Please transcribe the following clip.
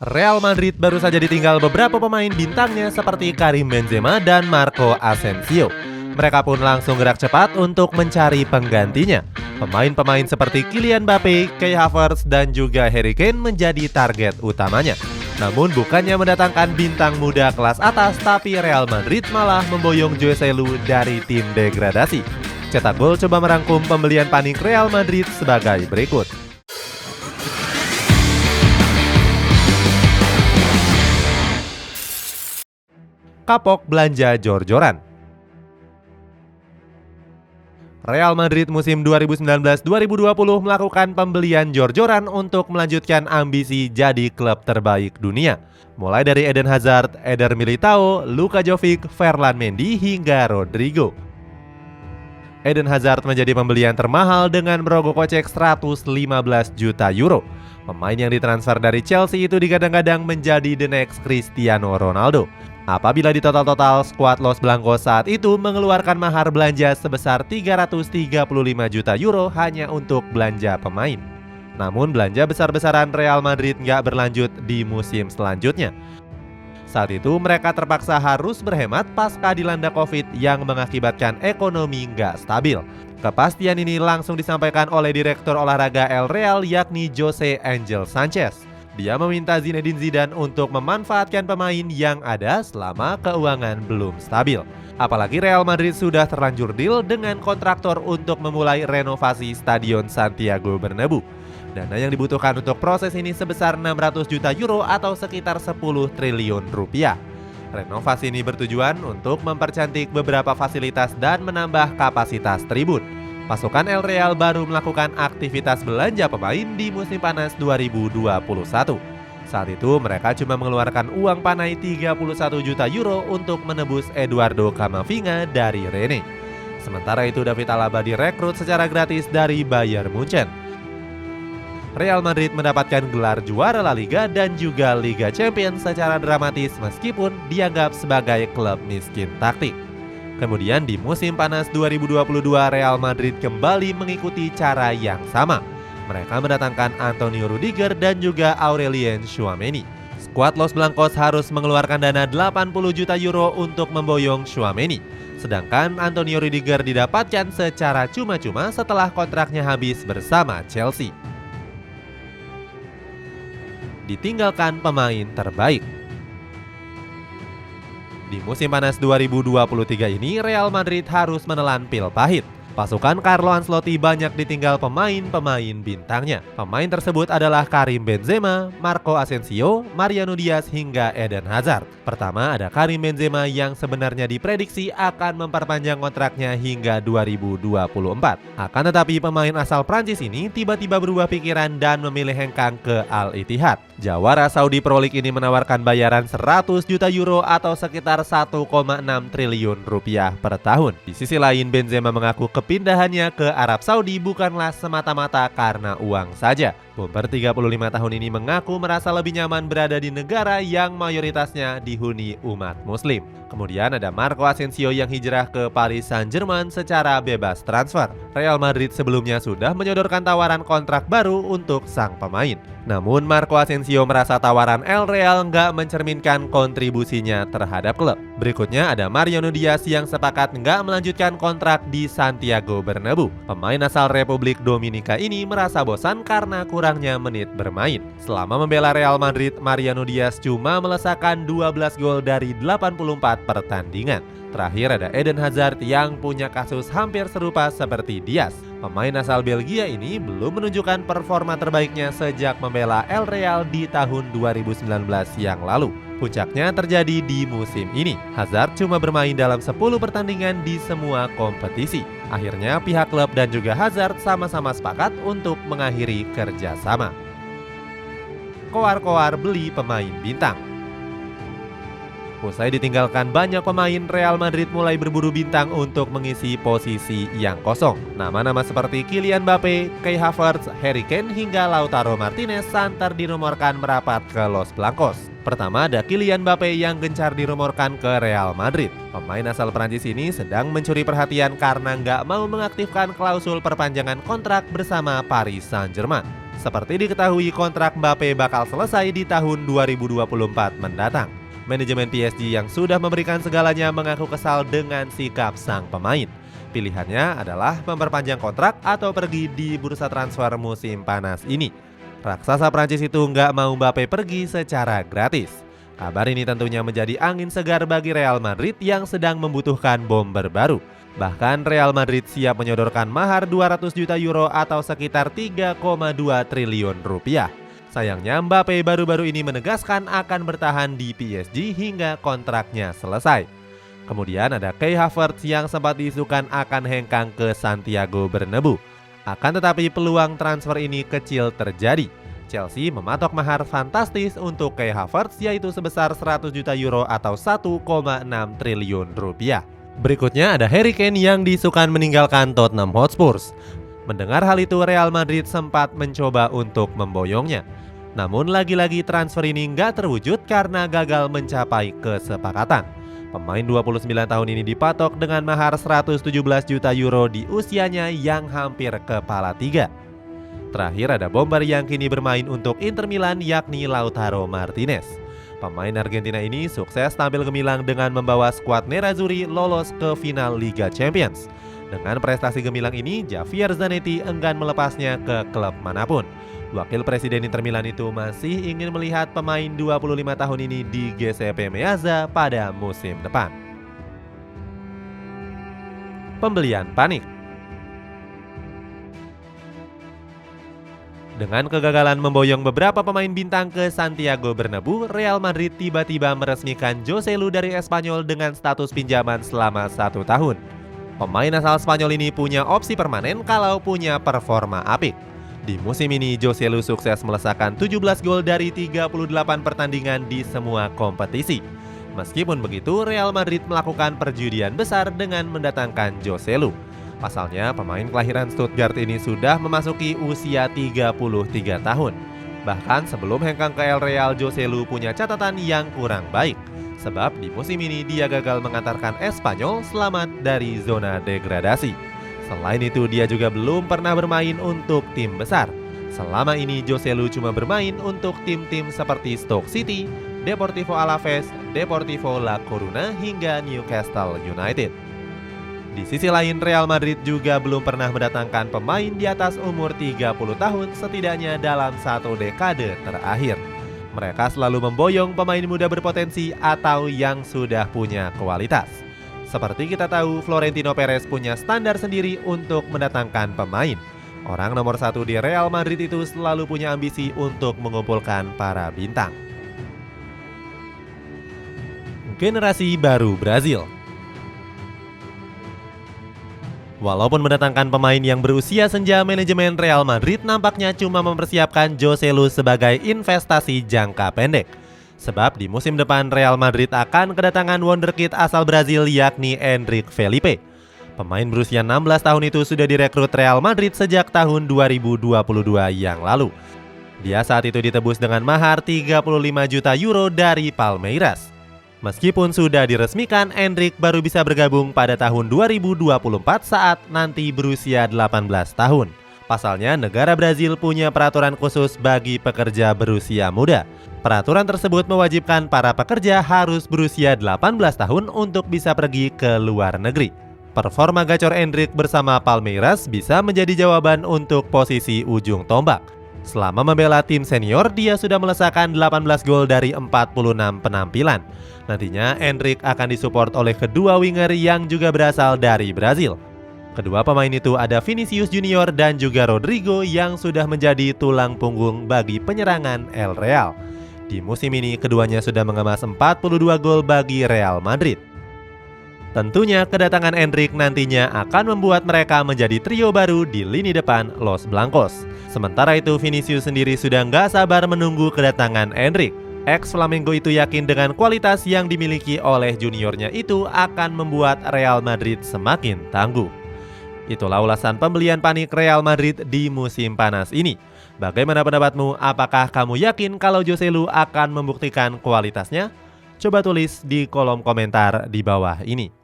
Real Madrid baru saja ditinggal beberapa pemain bintangnya seperti Karim Benzema dan Marco Asensio. Mereka pun langsung gerak cepat untuk mencari penggantinya. Pemain-pemain seperti Kylian Mbappe, Kai Havertz, dan juga Harry Kane menjadi target utamanya. Namun bukannya mendatangkan bintang muda kelas atas, tapi Real Madrid malah memboyong Jose Lu dari tim degradasi. Cetak Gol coba merangkum pembelian panik Real Madrid sebagai berikut. Kapok belanja jor-joran. Real Madrid musim 2019-2020 melakukan pembelian jor-joran untuk melanjutkan ambisi jadi klub terbaik dunia. Mulai dari Eden Hazard, Eder Militao, Luka Jovic, Ferland Mendy hingga Rodrigo. Eden Hazard menjadi pembelian termahal dengan merogoh kocek 115 juta euro. Pemain yang ditransfer dari Chelsea itu digadang-gadang menjadi the next Cristiano Ronaldo. Apabila di total skuad Los Blancos saat itu mengeluarkan mahar belanja sebesar 335 juta euro hanya untuk belanja pemain. Namun belanja besar-besaran Real Madrid nggak berlanjut di musim selanjutnya. Saat itu mereka terpaksa harus berhemat pasca dilanda Covid yang mengakibatkan ekonomi nggak stabil. Kepastian ini langsung disampaikan oleh Direktur Olahraga El Real yakni Jose Angel Sanchez. Dia meminta Zinedine Zidane untuk memanfaatkan pemain yang ada selama keuangan belum stabil. Apalagi Real Madrid sudah terlanjur deal dengan kontraktor untuk memulai renovasi Stadion Santiago Bernabeu. Dana yang dibutuhkan untuk proses ini sebesar 600 juta euro atau sekitar 10 triliun rupiah. Renovasi ini bertujuan untuk mempercantik beberapa fasilitas dan menambah kapasitas tribun. Pasukan El Real baru melakukan aktivitas belanja pemain di musim panas 2021. Saat itu mereka cuma mengeluarkan uang panai 31 juta euro untuk menebus Eduardo Camavinga dari Rennes. Sementara itu David Alaba direkrut secara gratis dari Bayern Munchen. Real Madrid mendapatkan gelar juara La Liga dan juga Liga Champions secara dramatis meskipun dianggap sebagai klub miskin taktik. Kemudian di musim panas 2022 Real Madrid kembali mengikuti cara yang sama. Mereka mendatangkan Antonio Rudiger dan juga Aurelien Tchouaméni. Skuad Los Blancos harus mengeluarkan dana 80 juta euro untuk memboyong Tchouaméni. Sedangkan Antonio Rudiger didapatkan secara cuma-cuma setelah kontraknya habis bersama Chelsea. Ditinggalkan pemain terbaik. Di musim panas 2023 ini, Real Madrid harus menelan pil pahit. Pasukan Carlo Ancelotti banyak ditinggal pemain-pemain bintangnya. Pemain tersebut adalah Karim Benzema, Marco Asensio, Mariano Diaz hingga Eden Hazard. Pertama ada Karim Benzema yang sebenarnya diprediksi akan memperpanjang kontraknya hingga 2024. Akan tetapi pemain asal Prancis ini tiba-tiba berubah pikiran dan memilih hengkang ke Al Ittihad. Jawara Saudi Pro League ini menawarkan bayaran 100 juta euro atau sekitar 1,6 triliun rupiah per tahun. Di sisi lain Benzema mengaku kepindahannya ke Arab Saudi bukanlah semata-mata karena uang saja. Bomber 35 tahun ini mengaku merasa lebih nyaman berada di negara yang mayoritasnya dihuni umat muslim. Kemudian ada Marco Asensio yang hijrah ke Paris Saint-Germain secara bebas transfer. Real Madrid sebelumnya sudah menyodorkan tawaran kontrak baru untuk sang pemain. Namun Marco Asensio merasa tawaran El Real nggak mencerminkan kontribusinya terhadap klub. Berikutnya ada Mariano Diaz yang sepakat nggak melanjutkan kontrak di Santiago Bernabeu. Pemain asal Republik Dominika ini merasa bosan karena kurangnya menit bermain. Selama membela Real Madrid, Mariano Diaz cuma melesakkan 12 gol dari 84 pertandingan. Terakhir ada Eden Hazard yang punya kasus hampir serupa seperti Diaz. Pemain asal Belgia ini belum menunjukkan performa terbaiknya sejak membela El Real di tahun 2019 yang lalu. Puncaknya terjadi di musim ini. Hazard cuma bermain dalam 10 pertandingan di semua kompetisi. Akhirnya pihak klub dan juga Hazard sama-sama sepakat untuk mengakhiri kerjasama. Koar-koar beli pemain bintang. Usai ditinggalkan banyak pemain, Real Madrid mulai berburu bintang untuk mengisi posisi yang kosong. Nama-nama seperti Kylian Mbappe, Kai Havertz, Harry Kane hingga Lautaro Martinez santer dirumorkan merapat ke Los Blancos. Pertama ada Kylian Mbappe yang gencar dirumorkan ke Real Madrid. Pemain asal Prancis ini sedang mencuri perhatian karena nggak mau mengaktifkan klausul perpanjangan kontrak bersama Paris Saint-Germain. Seperti diketahui, kontrak Mbappe bakal selesai di tahun 2024 mendatang. Manajemen PSG yang sudah memberikan segalanya mengaku kesal dengan sikap sang pemain. Pilihannya adalah memperpanjang kontrak atau pergi di bursa transfer musim panas ini. Raksasa Prancis itu nggak mau Mbappe pergi secara gratis. Kabar ini tentunya menjadi angin segar bagi Real Madrid yang sedang membutuhkan bomber baru. Bahkan Real Madrid siap menyodorkan mahar 200 juta euro atau sekitar 3,2 triliun rupiah. Sayangnya Mbappe baru-baru ini menegaskan akan bertahan di PSG hingga kontraknya selesai. Kemudian ada Kai Havertz yang sempat diisukan akan hengkang ke Santiago Bernabeu. Akan tetapi peluang transfer ini kecil terjadi. Chelsea mematok mahar fantastis untuk Kai Havertz yaitu sebesar 100 juta euro atau 1,6 triliun rupiah. Berikutnya ada Harry Kane yang diisukan meninggalkan Tottenham Hotspur. Mendengar hal itu, Real Madrid sempat mencoba untuk memboyongnya. Namun lagi-lagi transfer ini nggak terwujud karena gagal mencapai kesepakatan. Pemain 29 tahun ini dipatok dengan mahar 117 juta euro di usianya yang hampir kepala tiga. Terakhir ada bomber yang kini bermain untuk Inter Milan yakni Lautaro Martinez. Pemain Argentina ini sukses tampil gemilang dengan membawa skuad Nerazzurri lolos ke final Liga Champions. Dengan prestasi gemilang ini, Javier Zanetti enggan melepasnya ke klub manapun. Wakil Presiden Inter Milan itu masih ingin melihat pemain 25 tahun ini di Giuseppe Meazza pada musim depan. Pembelian panik. Dengan kegagalan memboyong beberapa pemain bintang ke Santiago Bernabeu, Real Madrid tiba-tiba meresmikan Joselu dari Espanyol dengan status pinjaman selama 1 tahun. Pemain asal Spanyol ini punya opsi permanen kalau punya performa apik. Di musim ini, Joselu sukses melesakkan 17 gol dari 38 pertandingan di semua kompetisi. Meskipun begitu, Real Madrid melakukan perjudian besar dengan mendatangkan Joselu. Pasalnya, pemain kelahiran Stuttgart ini sudah memasuki usia 33 tahun. Bahkan sebelum hengkang ke El Real, Joselu punya catatan yang kurang baik. Sebab di musim ini dia gagal mengantarkan Espanyol selamat dari zona degradasi. Selain itu, dia juga belum pernah bermain untuk tim besar. Selama ini Joselu cuma bermain untuk tim-tim seperti Stoke City, Deportivo Alaves, Deportivo La Coruna hingga Newcastle United. Di sisi lain, Real Madrid juga belum pernah mendatangkan pemain di atas umur 30 tahun setidaknya dalam 1 dekade terakhir. Mereka selalu memboyong pemain muda berpotensi atau yang sudah punya kualitas. Seperti kita tahu, Florentino Perez punya standar sendiri untuk mendatangkan pemain. Orang nomor 1 di Real Madrid itu selalu punya ambisi untuk mengumpulkan para bintang. Generasi baru Brazil. Walaupun mendatangkan pemain yang berusia senja, manajemen Real Madrid nampaknya cuma mempersiapkan Joselu sebagai investasi jangka pendek. Sebab di musim depan Real Madrid akan kedatangan wonderkid asal Brazil yakni Endrick Felipe. Pemain berusia 16 tahun itu sudah direkrut Real Madrid sejak tahun 2022 yang lalu. Dia saat itu ditebus dengan mahar 35 juta euro dari Palmeiras. Meskipun sudah diresmikan, Endrick baru bisa bergabung pada tahun 2024 saat nanti berusia 18 tahun. Pasalnya, negara Brazil punya peraturan khusus bagi pekerja berusia muda. Peraturan tersebut mewajibkan para pekerja harus berusia 18 tahun untuk bisa pergi ke luar negeri. Performa gacor Endrick bersama Palmeiras bisa menjadi jawaban untuk posisi ujung tombak. Selama membela tim senior, dia sudah melesakkan 18 gol dari 46 penampilan. Nantinya Endrick akan disupport oleh kedua winger yang juga berasal dari Brazil. Kedua pemain itu ada Vinicius Junior dan juga Rodrigo yang sudah menjadi tulang punggung bagi penyerangan El Real. Di musim ini keduanya sudah mengemas 42 gol bagi Real Madrid. Tentunya kedatangan Endrick nantinya akan membuat mereka menjadi trio baru di lini depan Los Blancos. Sementara itu Vinicius sendiri sudah nggak sabar menunggu kedatangan Endrick. Ex-Flamengo itu yakin dengan kualitas yang dimiliki oleh juniornya itu akan membuat Real Madrid semakin tangguh. Itulah ulasan pembelian panik Real Madrid di musim panas ini. Bagaimana pendapatmu? Apakah kamu yakin kalau Joselu akan membuktikan kualitasnya? Coba tulis di kolom komentar di bawah ini.